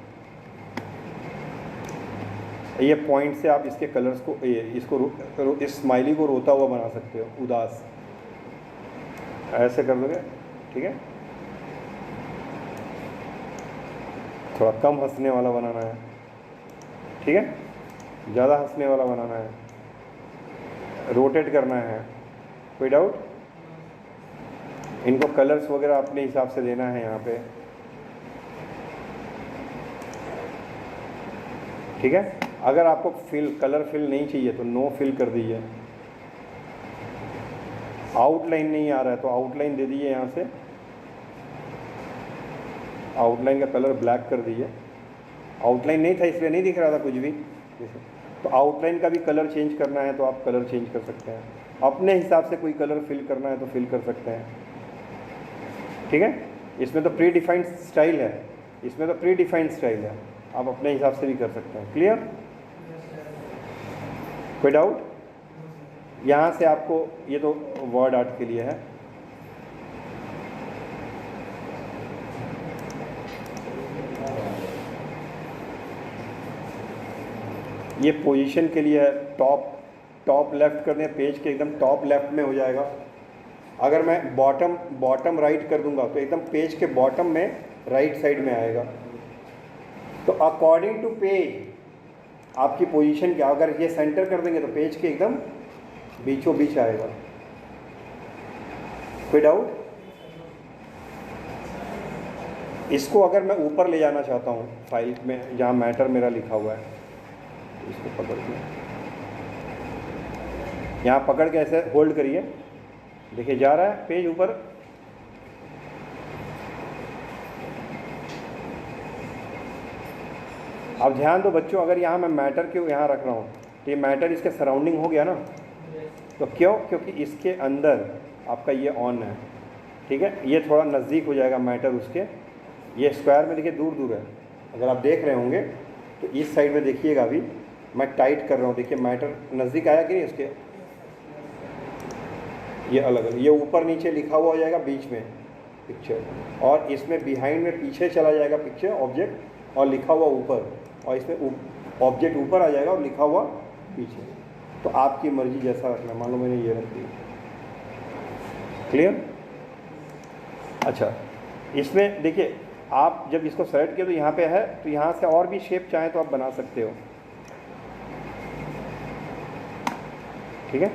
Speaker 1: ये पॉइंट से आप इसके कलर्स को, इसको इस स्माइली को रोता हुआ बना सकते हो, उदास, ऐसे कर दोगे। ठीक है, थोड़ा कम हंसने वाला बनाना है, ठीक है, ज़्यादा हंसने वाला बनाना है, रोटेट करना है। कोई डाउट? इनको कलर्स वगैरह अपने हिसाब से देना है यहाँ पे। ठीक है, अगर आपको कलर फिल नहीं चाहिए तो नो फिल कर दीजिए। आउटलाइन नहीं आ रहा है तो आउटलाइन दे दीजिए, यहाँ से आउटलाइन का कलर ब्लैक कर दीजिए। आउटलाइन नहीं था इसलिए नहीं दिख रहा था कुछ भी, तो आउटलाइन का भी कलर चेंज करना है तो आप कलर चेंज कर सकते हैं। अपने हिसाब से कोई कलर फिल करना है तो फिल कर सकते हैं। ठीक है, इसमें तो प्री डिफाइंड स्टाइल है, इसमें तो प्री डिफाइंड स्टाइल है, आप अपने हिसाब से भी कर सकते हैं। क्लियर? कोई डाउट? यहाँ से आपको, ये तो वर्ड आर्ट के लिए है। ये पोजीशन के लिए है, टॉप लेफ़्ट कर दें, पेज के एकदम टॉप लेफ़्ट में हो जाएगा। अगर मैं बॉटम राइट कर दूंगा तो एकदम पेज के बॉटम में राइट साइड में आएगा। तो अकॉर्डिंग टू पेज आपकी पोजीशन क्या, अगर ये सेंटर कर देंगे तो पेज के एकदम बीचों बीच आएगा। कोई डाउट? इसको अगर मैं ऊपर ले जाना चाहता हूँ फाइल में, जहाँ मैटर मेरा लिखा हुआ है, इसको पकड़ के यहाँ पकड़ के ऐसे होल्ड करिए, देखिए जा रहा है पेज ऊपर। अब ध्यान दो बच्चों, अगर यहाँ मैं मैटर के यहाँ रख रहा हूँ तो ये मैटर इसके सराउंडिंग हो गया ना, तो क्यों? क्योंकि इसके अंदर आपका ये ऑन है। ठीक है, ये थोड़ा नज़दीक हो जाएगा मैटर उसके, ये स्क्वायर में देखिए दूर दूर है, अगर आप देख रहे होंगे तो इस साइड में देखिएगा, अभी मैं टाइट कर रहा हूँ, देखिए मैटर नज़दीक आया कि नहीं उसके, ये अलग अलग, ये ऊपर नीचे लिखा हुआ हो जाएगा बीच में पिक्चर, और इसमें बिहाइंड में पीछे चला जाएगा पिक्चर ऑब्जेक्ट और लिखा हुआ ऊपर, और इसमें ऑब्जेक्ट ऊपर आ जाएगा और लिखा हुआ पीछे। तो आपकी मर्जी जैसा रखना, मान लो मैंने ये रख दी। क्लियर? अच्छा, इसमें देखिए आप जब इसको सेलेक्ट किया तो यहाँ पे है, तो यहाँ से और भी शेप चाहें तो आप बना सकते हो। ठीक है?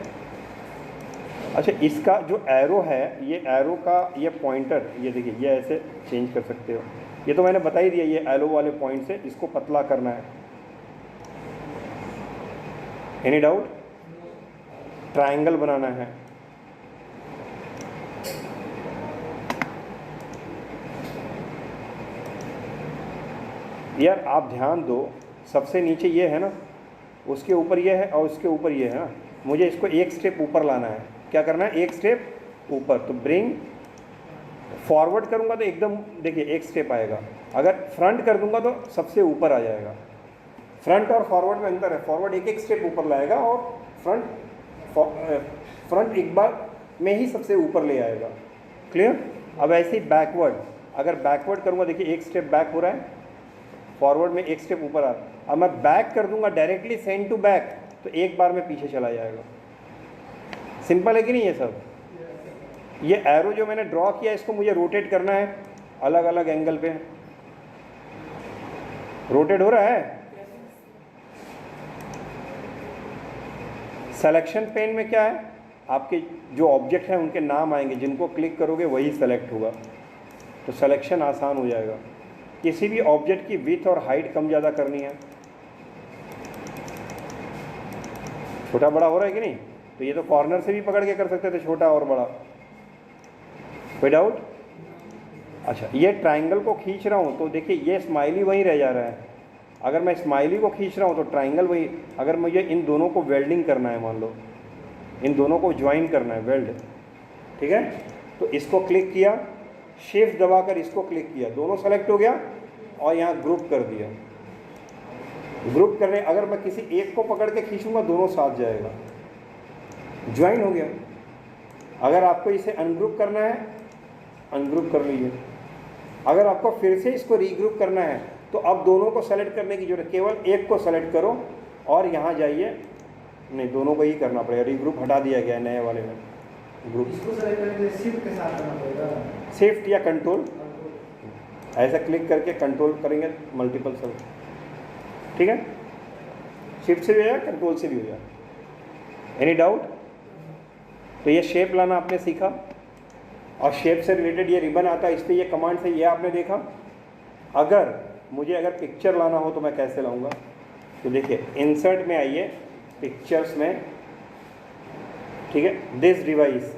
Speaker 1: अच्छा, इसका जो एरो है, ये एरो का ये पॉइंटर, ये देखिए ये ऐसे चेंज कर सकते हो। ये तो मैंने बता ही दिया, ये एरो वाले पॉइंट से इसको पतला करना है। Any doubt? ट्रायंगल बनाना है। यार आप ध्यान दो, सबसे नीचे ये है ना, उसके ऊपर ये है और उसके ऊपर ये है ना, मुझे इसको एक स्टेप ऊपर लाना है। क्या करना है? एक स्टेप ऊपर। तो ब्रिंग फॉरवर्ड करूँगा तो एकदम देखिए एक स्टेप आएगा, अगर फ्रंट कर दूंगा तो सबसे ऊपर आ जाएगा। फ्रंट और फॉरवर्ड में अंतर है, फॉरवर्ड एक एक स्टेप ऊपर लाएगा और फ्रंट एक बार में ही सबसे ऊपर ले आएगा। क्लियर? अब ऐसे ही बैकवर्ड, अगर बैकवर्ड करूँगा देखिए एक स्टेप बैक हो रहा है, फॉरवर्ड में एक स्टेप ऊपर आ रहा है। अब मैं बैक कर दूंगा डायरेक्टली सेंड टू बैक, तो एक बार में पीछे चला जाएगा। सिंपल है कि नहीं ये सब? ये एरो जो मैंने ड्रॉ किया इसको मुझे रोटेट करना है अलग अलग एंगल पे। रोटेट हो रहा है। सिलेक्शन पेन में क्या है, आपके जो ऑब्जेक्ट हैं उनके नाम आएंगे, जिनको क्लिक करोगे वही सेलेक्ट होगा, तो सिलेक्शन आसान हो जाएगा। किसी भी ऑब्जेक्ट की विड्थ और हाइट कम ज़्यादा करनी है, छोटा बड़ा हो रहा है कि नहीं, तो ये तो कॉर्नर से भी पकड़ के कर सकते थे, छोटा और बड़ा। कोई डाउट? अच्छा, ये ट्रायंगल को खींच रहा हूँ तो देखिए ये स्माइली वहीं रह जा रहा है। अगर मैं स्माइली को खींच रहा हूँ तो ट्रायंगल वही। अगर मुझे इन दोनों को वेल्डिंग करना है, मान लो इन दोनों को ज्वाइन करना है, वेल्ड, ठीक है, तो इसको क्लिक किया, शिफ्ट दबाकर इसको क्लिक किया, दोनों सेलेक्ट हो गया और यहाँ ग्रुप कर दिया। ग्रुप करने, अगर मैं किसी एक को पकड़ के खींचूंगा दोनों साथ जाएगा, ज्वाइन हो गया। अगर आपको इसे अनग्रुप करना है, अनग्रुप कर लीजिए। अगर आपको फिर से इसको रीग्रुप करना है तो अब दोनों को सेलेक्ट करने की जरूरत, केवल एक को सेलेक्ट करो और यहाँ जाइए, नहीं दोनों को ही करना पड़ेगा, रीग्रुप हटा दिया गया है नए वाले में। ग्रुप
Speaker 2: इसको सेलेक्ट करने के लिए शिफ्ट के साथ करना पड़ेगा,
Speaker 1: शिफ्ट या कंट्रोल, ऐसा क्लिक करके कंट्रोल करेंगे मल्टीपल सेलेक्ट, ठीक है, शिफ्ट से भी हो जाए कंट्रोल से भी हो जाए। Any doubt? तो ये शेप लाना आपने सीखा, और शेप से रिलेटेड ये रिबन आता है, इस पर ये कमांड से ये आपने देखा। अगर मुझे पिक्चर लाना हो तो मैं कैसे लाऊंगा, तो देखिए इंसर्ट में आइए, पिक्चर्स में, ठीक है, दिस डिवाइस,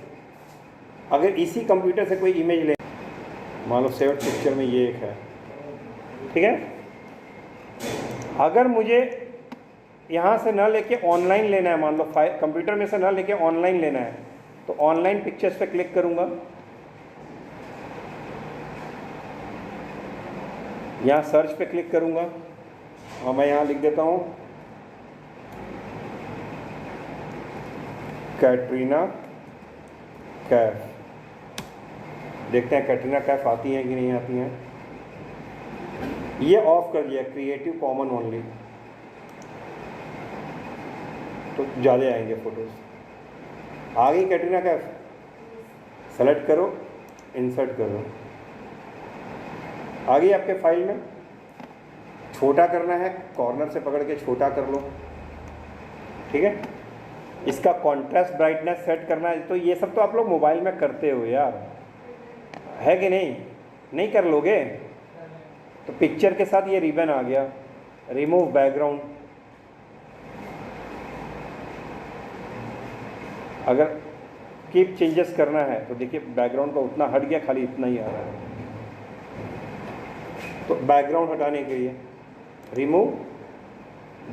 Speaker 1: अगर इसी कंप्यूटर से कोई इमेज ले, मान लो सेव्ड पिक्चर में ये एक है, ठीक है, अगर मुझे यहाँ से ना लेके ऑनलाइन लेना है, मान लो कंप्यूटर में से ना लेके ऑनलाइन लेना है, तो ऑनलाइन पिक्चर्स पे क्लिक करूँगा, यहाँ सर्च पे क्लिक करूँगा और मैं यहाँ लिख देता हूँ कैटरीना कैफ। देखते हैं कैटरीना कैफ आती हैं कि नहीं आती हैं। ये ऑफ कर दिया, क्रिएटिव कॉमन ओनली, तो ज़्यादा आएंगे फोटोज। आ गई कैटरीना कैफ, सेलेक्ट करो, इंसर्ट करो, आ गई आपके फाइल में। छोटा करना है, कॉर्नर से पकड़ के छोटा कर लो, ठीक है। इसका कॉन्ट्रास्ट ब्राइटनेस सेट करना है, तो ये सब तो आप लोग मोबाइल में करते हो यार, है कि नहीं? नहीं कर लोगे तो पिक्चर के साथ ये रिबन आ गया, रिमूव बैकग्राउंड। अगर कीप चेंजेस करना है तो देखिए बैकग्राउंड का उतना हट गया, खाली इतना ही आ रहा है। तो बैकग्राउंड हटाने के लिए रिमूव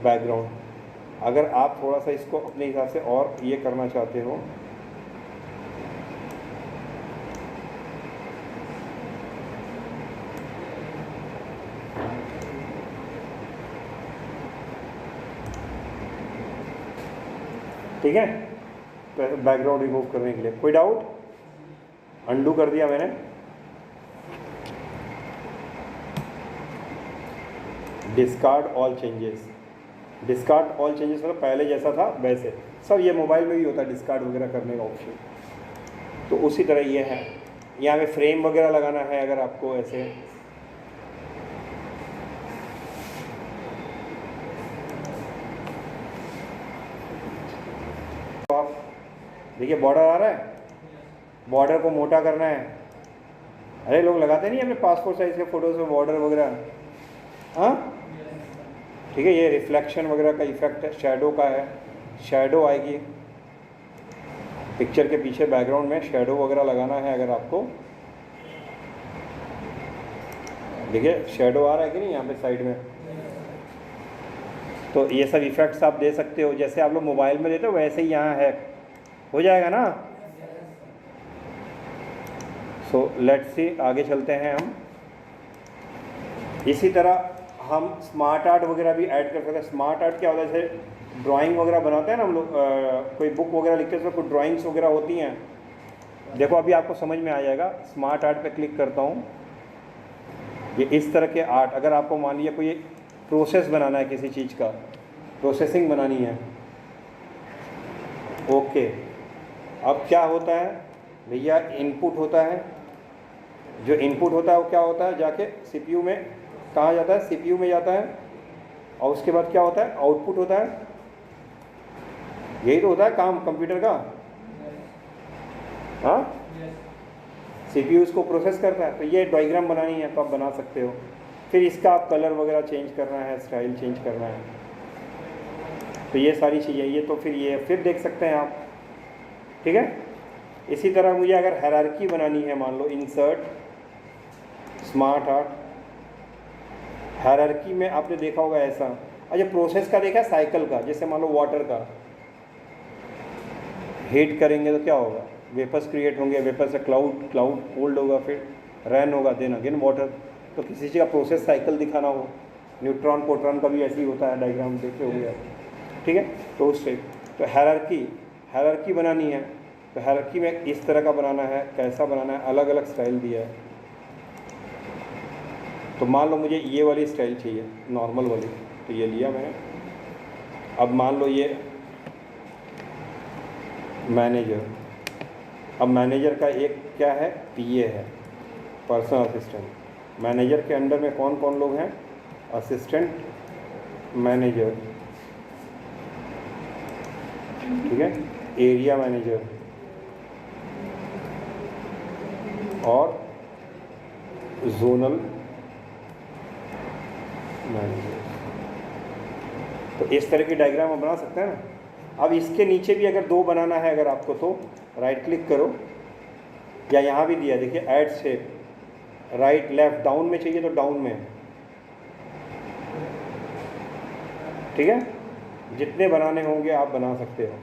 Speaker 1: बैकग्राउंड। अगर आप थोड़ा सा इसको अपने हिसाब से और ये करना चाहते हो, ठीक है, बैकग्राउंड रिमूव करने के लिए। कोई डाउट? अंडू कर दिया मैंने। Discard all changes. Discard all changes मतलब पहले जैसा था वैसे। सर ये मोबाइल में भी होता है डिस्कार्ड वगैरह करने का ऑप्शन, तो उसी तरह ये है। यहाँ पे फ्रेम वगैरह लगाना है अगर आपको ऐसे, तो आप देखिए बॉर्डर आ रहा है, बॉर्डर को मोटा करना है। अरे लोग लगाते नहीं अपने पासपोर्ट साइज़ के फ़ोटोज़ में बॉर्डर वगैरह, हाँ ठीक है। ये रिफ्लेक्शन वगैरह का इफेक्ट है, शैडो का है, शैडो आएगी पिक्चर के पीछे, बैकग्राउंड में शैडो वगैरह लगाना है अगर आपको। देखिए शैडो आ रहा है कि नहीं यहाँ पे साइड में, तो ये सब इफ़ेक्ट्स आप दे सकते हो, जैसे आप लोग मोबाइल में देते हो वैसे ही यहाँ है, हो जाएगा ना। सो लेट्स सी, आगे चलते हैं हम। इसी तरह हम स्मार्ट आर्ट वगैरह भी ऐड कर सकते हैं। स्मार्ट आर्ट क्या होता है, जैसे ड्राइंग वगैरह बनाते हैं ना हम लोग, कोई बुक वगैरह लिखते हैं उसमें कुछ ड्राइंग्स वगैरह होती हैं। देखो अभी आपको समझ में आ जाएगा। स्मार्ट आर्ट पे क्लिक करता हूँ, ये इस तरह के आर्ट, अगर आपको मान लिया कोई प्रोसेस बनाना है किसी चीज़ का, प्रोसेसिंग बनानी है, ओके। अब क्या होता है भैया, इनपुट होता है, जो इनपुट होता है वो क्या होता है, जाके सीपीयू में कहाँ जाता है, सीपीयू में जाता है, और उसके बाद क्या होता है, आउटपुट होता है। यही तो होता है काम कंप्यूटर का, हाँ। सीपीयू इसको प्रोसेस करता है। तो ये डायग्राम बनानी है तो आप बना सकते हो। फिर इसका आप कलर वगैरह चेंज करना है, स्टाइल चेंज करना है, तो ये सारी चीज़ें, ये तो फिर ये फिर देख सकते हैं आप, ठीक है। इसी तरह मुझे अगर हायरार्की बनानी है, मान लो इंसर्ट स्मार्ट आर्ट, हायरार्की में आपने देखा होगा ऐसा। अच्छा प्रोसेस का देखा है, साइकिल का, जैसे मान लो वाटर का हीट करेंगे तो क्या होगा, वेपर्स क्रिएट होंगे, वेपर से क्लाउड, क्लाउड कोल्ड होगा, फिर रैन होगा, देन अगेन वाटर। तो किसी चीज़ का प्रोसेस साइकिल दिखाना हो, न्यूट्रॉन प्रोटॉन का भी ऐसे ही होता है, डायग्राम देखे होंगे आप, ठीक है। तो उस टाइप, तो हायरार्की बनानी है, तो हायरार्की में इस तरह का बनाना है, कैसा बनाना है, अलग अलग स्टाइल दिया है। तो मान लो मुझे ये वाली स्टाइल चाहिए, नॉर्मल वाली, तो ये लिया मैंने। अब मान लो ये मैनेजर, अब मैनेजर का एक क्या है, पीए है, पर्सनल असिस्टेंट। मैनेजर के अंडर में कौन कौन लोग हैं, असिस्टेंट मैनेजर, ठीक है, एरिया मैनेजर और जोनल मैनेजर। तो इस तरह की डायग्राम हम बना सकते हैं ना। अब इसके नीचे भी अगर दो बनाना है अगर आपको, तो राइट क्लिक करो, या यहाँ भी दिया देखिए add shape, right left down में चाहिए तो डाउन में, ठीक है। जितने बनाने होंगे आप बना सकते हो।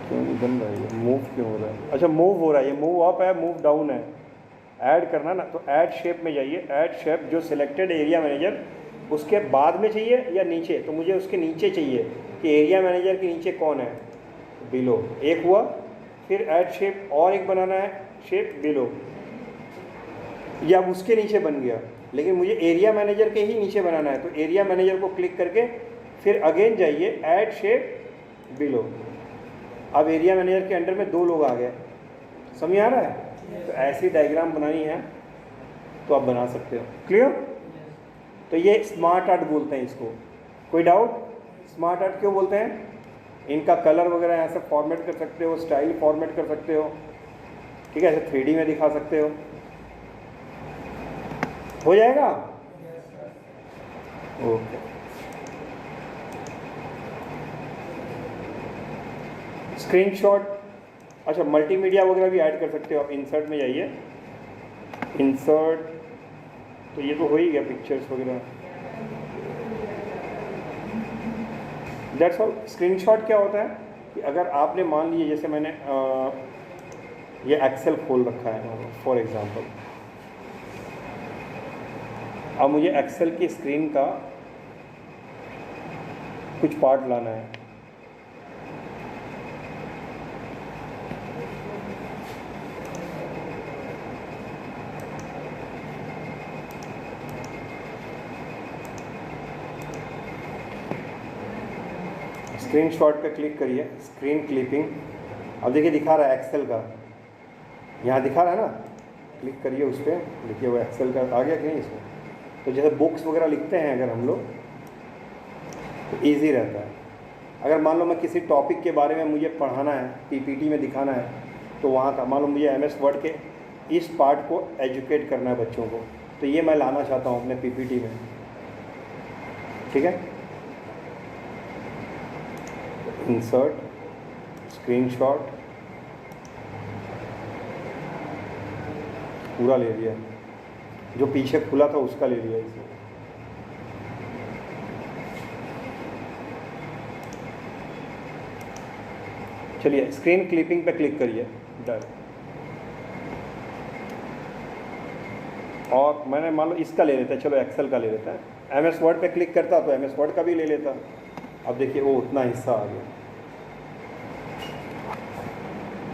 Speaker 1: क्यों नहीं बन रहा है ये, मूव क्यों हो रहा है, अच्छा मूव हो रहा है, ये मूव अप है, मूव डाउन है। ऐड करना ना, तो ऐड शेप में जाइए, ऐड शेप, जो सिलेक्टेड एरिया मैनेजर उसके बाद में चाहिए या नीचे, तो मुझे उसके नीचे चाहिए कि एरिया मैनेजर के नीचे कौन है, बिलो एक हुआ। फिर ऐड शेप और एक बनाना है, शेप बिलो, या उसके नीचे बन गया, लेकिन मुझे एरिया मैनेजर के ही नीचे बनाना है। तो एरिया मैनेजर को क्लिक करके फिर अगेन जाइए ऐड शेप बिलो। अब एरिया मैनेजर के अंडर में दो लोग आ गए, समझ आ रहा है। तो ऐसी डायग्राम बनानी है तो आप बना सकते हो, क्लियर। तो ये स्मार्ट आर्ट बोलते हैं इसको। कोई डाउट, स्मार्ट आर्ट क्यों बोलते हैं, इनका कलर वगैरह ऐसे फॉर्मेट कर सकते हो, स्टाइल फॉर्मेट कर सकते हो, ठीक है, ऐसे 3D में दिखा सकते हो जाएगा, ओके। स्क्रीनशॉट, अच्छा मल्टीमीडिया वगैरह भी ऐड कर सकते हो आप। इंसर्ट में जाइए, इंसर्ट, तो ये तो हो ही गया पिक्चर्स वगैरह, दैट्स ऑल। स्क्रीनशॉट क्या होता है कि अगर आपने मान लीजिए, जैसे मैंने ये एक्सेल खोल रखा है फॉर एग्जांपल, अब मुझे एक्सेल की स्क्रीन का कुछ पार्ट लाना है। स्क्रीनशॉट पे क्लिक करिए, स्क्रीन क्लिपिंग। अब देखिए दिखा रहा है एक्सेल का, यहाँ दिखा रहा है ना, क्लिक करिए उस पर, देखिए वो एक्सेल का आ गया कि नहीं इसमें। तो जैसे बुक्स वगैरह लिखते हैं अगर हम लोग तो ईजी रहता है। अगर मान लो मैं किसी टॉपिक के बारे में मुझे पढ़ाना है, पीपीटी में दिखाना है, तो वहाँ का मान लो मुझे एमएस वर्ड के इस पार्ट को एजुकेट करना है बच्चों को, तो ये मैं लाना चाहता हूँ अपने पीपीटी में, ठीक है। इंसर्ट, स्क्रीनशॉट, पूरा ले लिया, जो पीछे खुला था उसका ले लिया इसमें। चलिए स्क्रीन क्लिपिंग पे क्लिक करिए, डन। और मैंने मान लो इसका ले लेता है, चलो एक्सेल का ले लेता है। एमएस वर्ड पे क्लिक करता तो एमएस वर्ड का भी ले लेता। अब देखिए वो उतना हिस्सा आ गया।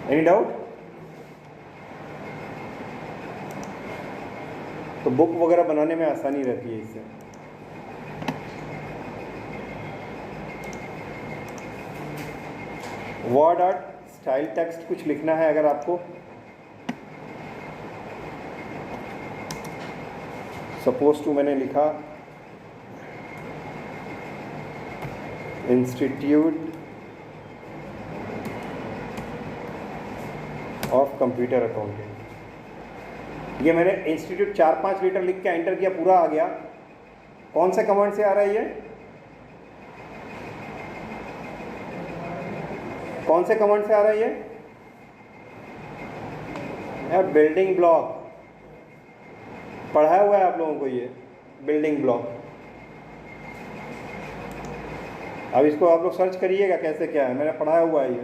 Speaker 1: Any doubt? तो बुक वगैरह बनाने में आसानी रहती है इससे। वर्ड आर्ट स्टाइल टेक्स्ट कुछ लिखना है अगर आपको, सपोज टू मैंने लिखा इंस्टीट्यूट ऑफ कंप्यूटर अकाउंटिंग। ये मैंने इंस्टीट्यूट 4-5 लीटर लिख के एंटर किया, पूरा आ गया। कौन से कमांड से आ रहा है ये? कौन से कमांड से आ रहा है ये? बिल्डिंग ब्लॉक पढ़ाया हुआ है आप लोगों को, ये बिल्डिंग ब्लॉक। अब इसको आप लोग सर्च करिएगा कैसे क्या है, मैंने पढ़ाया हुआ है ये।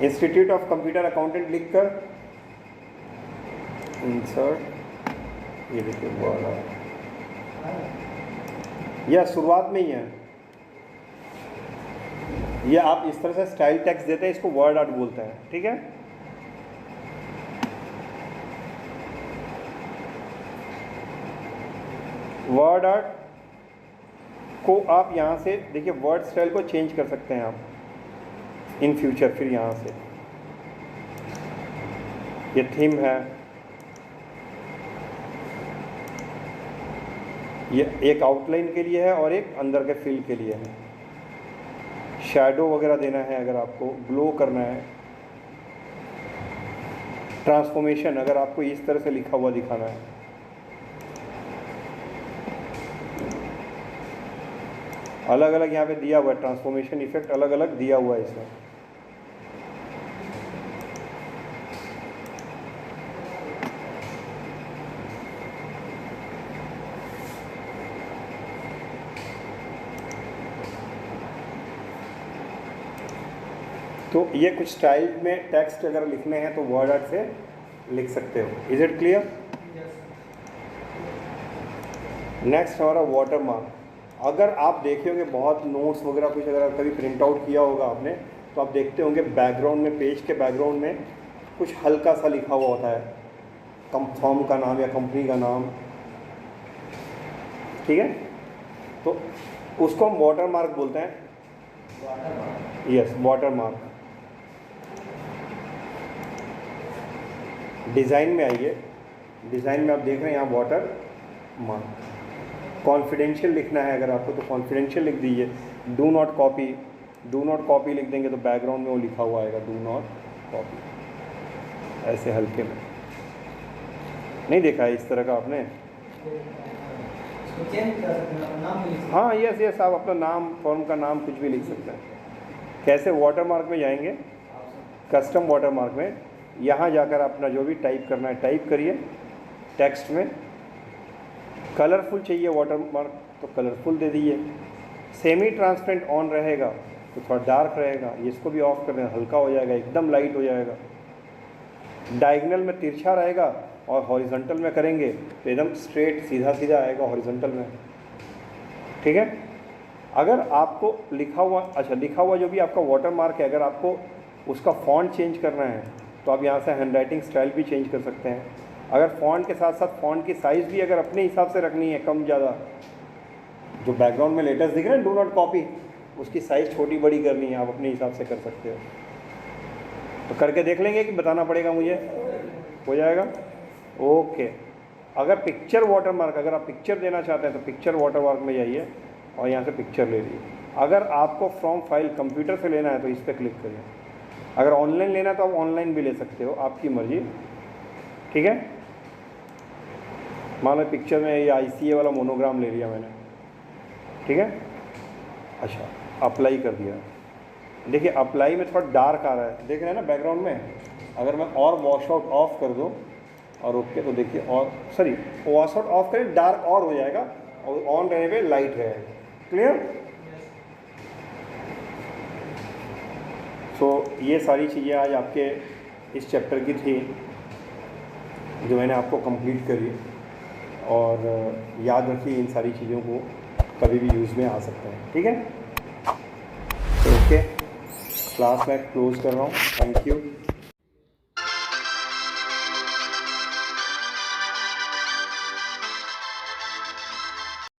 Speaker 1: इंस्टीट्यूट ऑफ कंप्यूटर अकाउंटेंट लिख कर इंसर्ट, ये देखिए वर्ड आर्ट, यह शुरुआत में ही है। ये आप इस तरह से स्टाइल टेक्स्ट देते हैं, इसको वर्ड आर्ट बोलते हैं, ठीक है। वर्ड आर्ट को आप यहाँ से देखिए वर्ड स्टाइल को चेंज कर सकते हैं आप इन फ्यूचर। फिर यहाँ से ये थीम है, ये एक आउटलाइन के लिए है और एक अंदर के फील के लिए है। शैडो वगैरह देना है अगर आपको, ग्लो करना है, ट्रांसफॉर्मेशन अगर आपको इस तरह से लिखा हुआ दिखाना है। अलग अलग यहाँ पे दिया हुआ है, ट्रांसफॉर्मेशन इफेक्ट अलग अलग दिया हुआ है इसमें। तो ये कुछ स्टाइल में टेक्स्ट अगर लिखने हैं तो वर्ड आर्ट से लिख सकते हो। Is it clear? नेक्स्ट हमारा वाटर मार्क। अगर आप देखे होंगे बहुत नोट्स वगैरह कुछ अगर कभी प्रिंट आउट किया होगा आपने, तो आप देखते होंगे बैकग्राउंड में, पेज के बैकग्राउंड में कुछ हल्का सा लिखा हुआ होता है, फर्म का नाम या कंपनी का नाम, ठीक है। तो उसको हम वाटर मार्क बोलते हैं। Yes, water mark. डिज़ाइन में आइए, डिज़ाइन में आप देख रहे हैं यहाँ वाटर मार्क। कॉन्फिडेंशियल लिखना है अगर आपको, तो कॉन्फिडेंशियल लिख दीजिए। Do not copy, do not copy लिख देंगे तो बैकग्राउंड में वो लिखा हुआ आएगा, डू नॉट कॉपी, ऐसे हल्के में। नहीं देखा है इस तरह का आपने? हाँ, यस यस, आप अपना नाम, फॉर्म का नाम कुछ भी लिख सकते हैं। कैसे? वाटर मार्क में जाएंगे, कस्टम वाटर मार्क में, यहाँ जाकर अपना जो भी टाइप करना है टाइप करिए टेक्स्ट में। कलरफुल चाहिए वाटर मार्क तो कलरफुल दे दीजिए। सेमी ट्रांसपेरेंट ऑन रहेगा तो थोड़ा डार्क रहेगा, इसको भी ऑफ कर दें, हल्का हो जाएगा, एकदम लाइट हो जाएगा। डायगोनल में तिरछा रहेगा और हॉरिजॉन्टल में करेंगे तो एकदम स्ट्रेट सीधा सीधा आएगा हॉरिजॉन्टल में, ठीक है। अगर आपको लिखा हुआ, अच्छा लिखा हुआ जो भी आपका वाटर मार्क है, अगर आपको उसका फॉन्ट चेंज करना है तो आप यहाँ से हैंडराइटिंग स्टाइल भी चेंज कर सकते हैं। अगर फॉन्ट के साथ साथ फॉन्ट की साइज़ भी अगर अपने हिसाब से रखनी है, कम ज़्यादा, जो बैकग्राउंड में लेटर्स दिख रहे हैं डू नॉट कॉपी, उसकी साइज़ छोटी बड़ी करनी है, आप अपने हिसाब से कर सकते हो। तो करके देख लेंगे कि बताना पड़ेगा मुझे, हो जाएगा ओके। अगर पिक्चर वाटरमार्क, अगर आप पिक्चर देना चाहते हैं तो पिक्चर वाटरमार्क में जाइए और यहाँ से पिक्चर ले लीजिए। अगर आपको फ्रॉम फाइल कंप्यूटर से लेना है तो इस पर क्लिक करिए। अगर ऑनलाइन लेना है तो आप ऑनलाइन भी ले सकते हो, आपकी मर्जी, ठीक है। मान लो पिक्चर में ये ICA वाला मोनोग्राम ले लिया मैंने, ठीक है। अच्छा अप्लाई कर दिया, देखिए अप्लाई में थोड़ा डार्क आ रहा है, देख रहे हैं ना बैकग्राउंड में। अगर मैं और वॉश आउट ऑफ कर दूँ और ओके तो देखिए, और सॉरी वॉश आउट ऑफ करें डार्क और हो जाएगा, और ऑन रहने पे लाइट रहेगा। क्लियर? सो ये सारी चीज़ें आज आपके इस चैप्टर की थी जो मैंने आपको कंप्लीट करी, और याद रखिए इन सारी चीज़ों को कभी भी यूज़ में आ सकते हैं, ठीक है। ओके, क्लास मैं क्लोज कर रहा हूँ, थैंक यू।